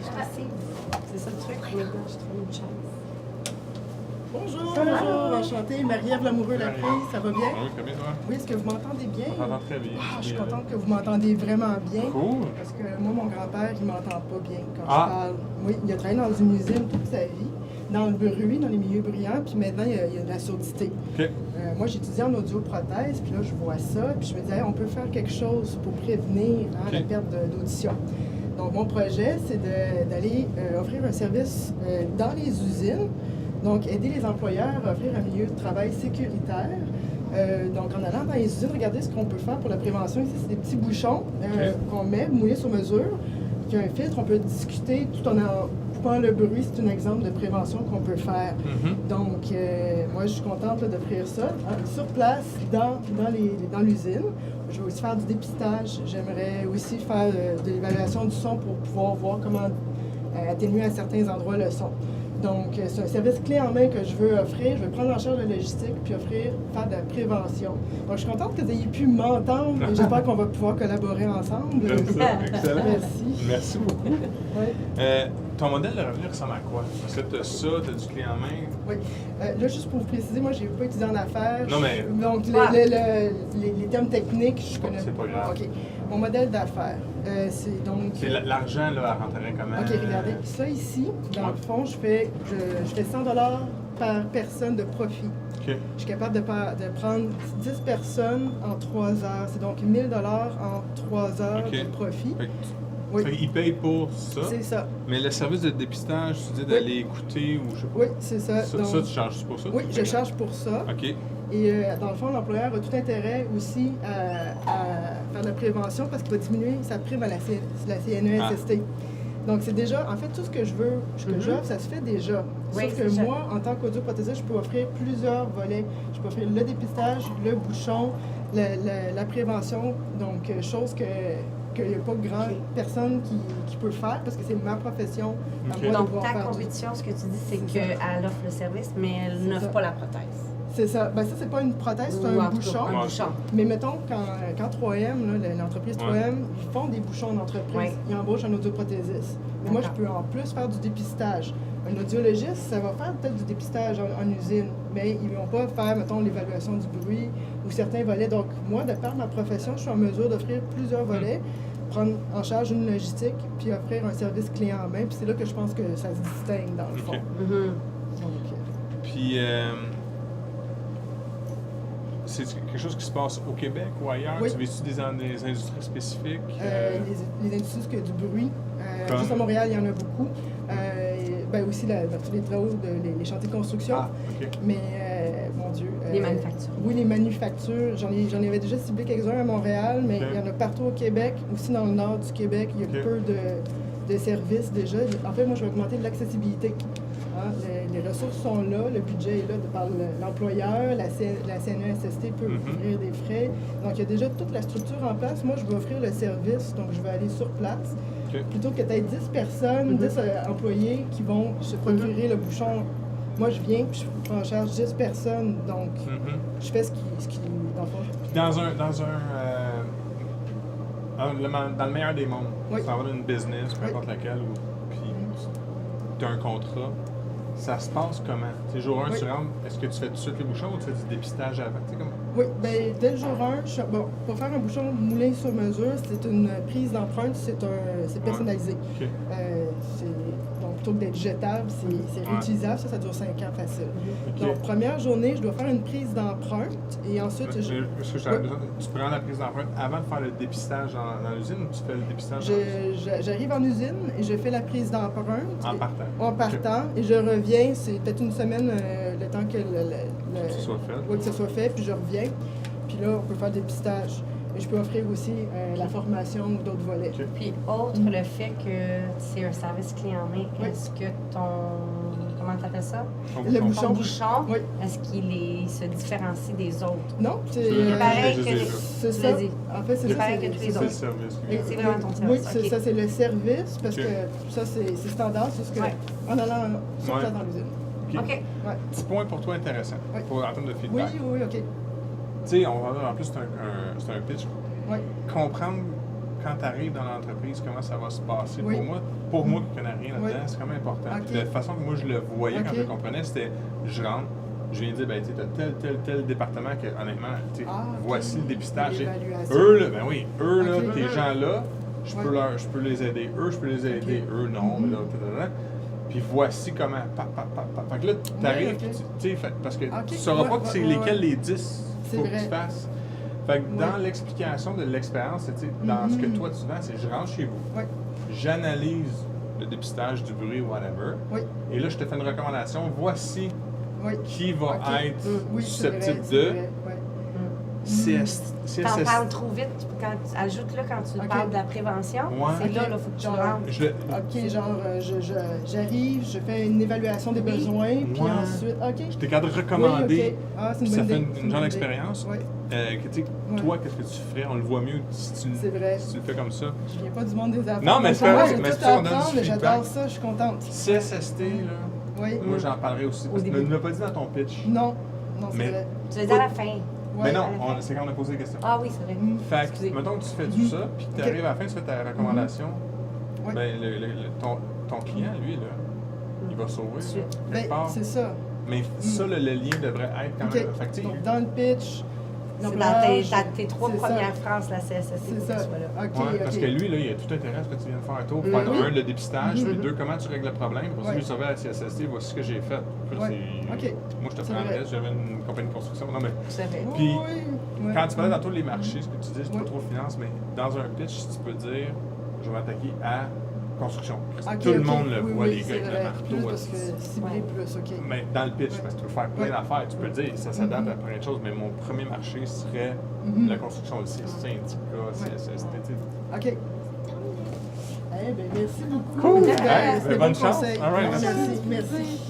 C'est ça le truc. Oh my God, je trouve une chance. Bonjour, enchantée. Marie-Ève Lamoureux-Laprise, ça va bien? Oui, très bien, toi? Oui, est-ce que vous m'entendez bien? On t'entend très bien. Ah, je suis contente que vous m'entendez vraiment bien. Cool. Parce que moi, mon grand-père, il m'entend pas bien quand Ah. je parle. Oui, il a travaillé dans une usine toute sa vie, dans le bruit, dans les milieux bruyants, puis maintenant, il y a de la surdité. OK. Moi, j'étudiais en audioprothèse, puis là, je vois ça, puis je me disais, hey, on peut faire quelque chose pour prévenir la perte d'audition. Donc, mon projet, c'est d'aller offrir un service dans les usines, donc aider les employeurs à offrir un milieu de travail sécuritaire. Donc, en allant dans les usines, regardez ce qu'on peut faire pour la prévention. Ici, c'est des petits bouchons qu'on met, mouillés sur mesure. Il y a un filtre, on peut discuter tout en coupant le bruit. C'est un exemple de prévention qu'on peut faire. Donc, moi, je suis contente d'offrir ça sur place, dans l'usine. Je vais aussi faire du dépistage. J'aimerais aussi faire de l'évaluation du son pour pouvoir voir comment atténuer à certains endroits le son. Donc, c'est un service clé en main que je veux offrir. Je vais prendre en charge la logistique puis faire de la prévention. Donc, je suis contente que vous ayez pu m'entendre et j'espère qu'on va pouvoir collaborer ensemble. J'aime ça, excellent. Merci. Merci beaucoup. Ouais. Ton modèle de revenu ressemble à quoi? Parce que tu as ça, tu as du clé en main. Oui. Là, juste pour vous préciser, moi, je n'ai pas étudié en affaires. Non, mais- Donc, les termes techniques, je connais c'est pas grave. OK. Mon modèle d'affaires, c'est donc... C'est l'argent, là, elle rentrerait comment? OK, regardez. Ça ici, dans le fond, je fais 100 $ par personne de profit. OK. Je suis capable de prendre 10 personnes en 3 heures. C'est donc 1 000 $ en 3 heures OK. de profit. Fait que Oui. ils payent pour ça. C'est ça. Mais le service de dépistage, tu dis d'aller écouter ou je sais pas. Oui, c'est ça. Ça, Donc, ça, tu charges pour ça? oui, je charge pour ça. OK. Et dans le fond, l'employeur a tout intérêt aussi à faire de la prévention parce qu'il va diminuer sa prime à la CNESST. Donc, c'est déjà, en fait, tout ce que je veux, ce que j'offre, ça se fait déjà. Oui, Sauf que c'est moi, en tant qu'audioprothésiste, je peux offrir plusieurs volets. Je peux offrir le dépistage, le bouchon, la prévention, donc chose qu'il n'y a pas grand personne qui peut faire parce que c'est ma profession à OK. moi de Donc, pouvoir ta faire compétition, ce que tu dis, c'est C'est ça. qu'elle offre le service, mais elle C'est n'offre ça. pas la prothèse. C'est ça. Ben ça, c'est pas une prothèse, c'est Ou en un tout cas, bouchon. un bouchon. Mais mettons, quand 3M, là, l'entreprise 3M, ils font des bouchons d'entreprise. Ouais. Ils embauchent un audioprothésiste. Mais moi, je peux en plus faire du dépistage. Un audiologiste, ça va faire peut-être du dépistage en usine, mais ils ne vont pas faire, mettons, l'évaluation du bruit ou certains volets. Donc, moi, de par ma profession, je suis en mesure d'offrir plusieurs volets, prendre en charge une logistique, puis offrir un service clé en main. Puis c'est là que je pense que ça se distingue, dans le fond. OK. Donc, Puis, c'est quelque chose qui se passe au Québec ou ailleurs? Oui. Tu vis-tu des industries spécifiques? les industries que du bruit. Comme? Juste à Montréal, il y en a beaucoup. Aussi tous les travaux, les chantiers de construction. Ah, OK. Mais, mon Dieu. Les manufactures. Oui, les manufactures. J'en avais déjà ciblé quelques-uns à Montréal, mais OK. il y en a partout au Québec. Aussi dans le nord du Québec, il y a OK. peu de services déjà. En fait, moi, je vais augmenter l'accessibilité. Hein, les ressources sont là, le budget est là par l'employeur, la CNESST peut couvrir des frais. Donc, il y a déjà toute la structure en place. Moi, je vais offrir le service, donc je vais aller sur place. OK. Plutôt que peut-être 10 personnes, 10 employés qui vont se procurer le bouchon. Moi, je viens puis je prends en charge 10 personnes. Donc, je fais ce qui dans le fond. Puis dans le meilleur des mondes, Oui. tu t'en vas dans une business, peu Oui. importe laquelle, puis tu as un contrat. Ça se passe comment? C'est jour 1, Oui. tu rentres, est-ce que tu fais tout de suite les bouchons ou tu fais du dépistage avant? Tu sais, comme... Oui, bien, dès le jour 1, pour faire un bouchon moulé sur mesure, c'est une prise d'empreinte, c'est personnalisé. OK. Donc, plutôt que d'être jetable, c'est réutilisable. Ça dure 5 ans facile. OK. Donc, première journée, je dois faire une prise d'empreinte et ensuite, Parce que j'avais besoin, tu prends la prise d'empreinte avant de faire le dépistage dans l'usine ou tu fais le dépistage j'arrive en usine et je fais la prise d'empreinte. en partant? En partant, et je reviens, c'est peut-être une semaine le temps que Que ce soit fait. Oui, que ce soit fait, puis je reviens. Puis là, on peut faire des dépistage. Et je peux offrir aussi la formation ou d'autres volets. OK. Puis, autre le fait que c'est un service clé en main, Oui. est-ce que comment tu appelles ça? Ton Le bouchon. Ton bouchon. bouchon, Oui. est-ce qu'il se différencie des autres? Non, c'est Il est pareil je que les ai les... vus. c'est tu ça. l'as dit. En fait, c'est Il est ça. pareil que tous les C'est autres. le service. Et c'est vraiment ton Oui, service, ok. ça, c'est le service, parce Ok. que ça, c'est standard. C'est ce que, Ouais. en allant sur Ouais. place dans l'usine. OK. OK. Ouais. Petit point pour toi intéressant, Oui. en termes de Oui, feedback. oui, OK. Tu sais, en plus, c'est un pitch. Oui. Comprendre quand tu arrives dans l'entreprise, comment ça va se passer. Oui. Pour moi qui connais rien là-dedans, Oui. c'est quand même important. Ok. Puis de la façon que moi je le voyais quand Ok. je le comprenais, c'était je rentre, je viens dire, ben tu sais, t'as tel département que honnêtement, tu sais, Ah, ok. voici le dépistage. L'évaluation. Eux, là, ben oui, eux, là, Ok. tes gens-là, je peux, Ouais. je peux les aider. Eux, je peux les aider. Eux, non. Mhm. Là, puis voici comment. Fait que là, tu arrives, ok. tu sais, parce que Ok. tu sauras Ouais, pas que c'est ouais, lesquels ouais. les 10 C'est faut que vrai. tu fasses. Fait que dans Ouais. l'explication de l'expérience, tu sais, dans ce que toi tu vends, c'est je rentre chez vous, Oui, j'analyse le dépistage du bruit, whatever, oui, et là, je te fais une recommandation. Voici oui. qui va Ok. être Oui, c'est vrai, susceptible c'est de vrai, ouais. T'en parles trop vite. Ajoute-le quand tu Ok. parles de la prévention. Ouais. C'est là, Ok. il faut que tu Genre, rentres. OK, genre, j'arrive, je fais une évaluation des Oui. besoins, puis Ouais. ensuite, OK. Je t'es capable de recommander. Oui, ok. Ah, c'est Puis une ça bonne fait idée. une c'est genre bonne d'expérience. idée. Oui, Que, tu sais, Ouais. toi, qu'est-ce que tu ferais? On le voit mieux si tu, c'est vrai. si tu le fais comme ça. Je viens pas du monde des affaires. Non, mais Donc, c'est moi, correct, j'ai mais tout si à on donne du apprendre, mais feedback. j'adore ça, je suis contente. CSST, là, Oui. moi j'en parlerai aussi. Parce que tu début. ne l'as pas dit dans ton pitch. Non, c'est Mais- vrai. Tu le dis à la fin. Mais Ouais. non, à la fin. c'est quand on a posé la question. Ah oui, c'est vrai. Fait que, Excusez. mettons que tu fais tout ça, puis que tu arrives à la fin, tu fais ta recommandation, Oui. ben, ton client, lui, là, il va sauver. Tout de suite. là, Ben, quelque part. c'est ça. Mais ça, le lien devrait être quand OK. même. Fait que, tu sais, Donc, dans le pitch, C'est dans l'ouvrage, tes 3 c'est ça. premières phrases, la CSST, C'est faut ça. qu'elle soit là. OK, ouais, OK. parce que lui, là, il a tout intérêt à ce que tu viennes faire un tour. Pour faire Oui. un, le dépistage, puis Mhm. deux, comment tu règles le problème. Pour ça, Ouais. lui, sauver à la CSST, voici ce que j'ai fait. Puis là, Ouais. c'est- OK. Moi, je te C'est prendrais vrai. si j'avais une compagnie de construction. Non, mais Tout à fait. Puis, Oui, ouais. quand tu parlais dans tous les marchés, ce que tu dis, c'est pas Ouais. trop finance, mais dans un pitch, tu peux dire, je vais m'attaquer à construction. OK, Tout le OK. monde le Oui, voit, oui, les gars c'est avec le vrai. marteau. Plus parce que cibler Ouais. plus, OK. Mais dans le pitch, Ouais. parce que tu peux faire plein Ouais. d'affaires, tu peux dire, ça s'adapte Mhm. à plein de choses, mais mon premier marché serait Mhm. la construction, le syndicat, CSST. tu sais. OK. Eh bien, merci beaucoup. Cool. C'était Hey, c'était bonne bon chance. conseil. All right, Merci. merci. Merci.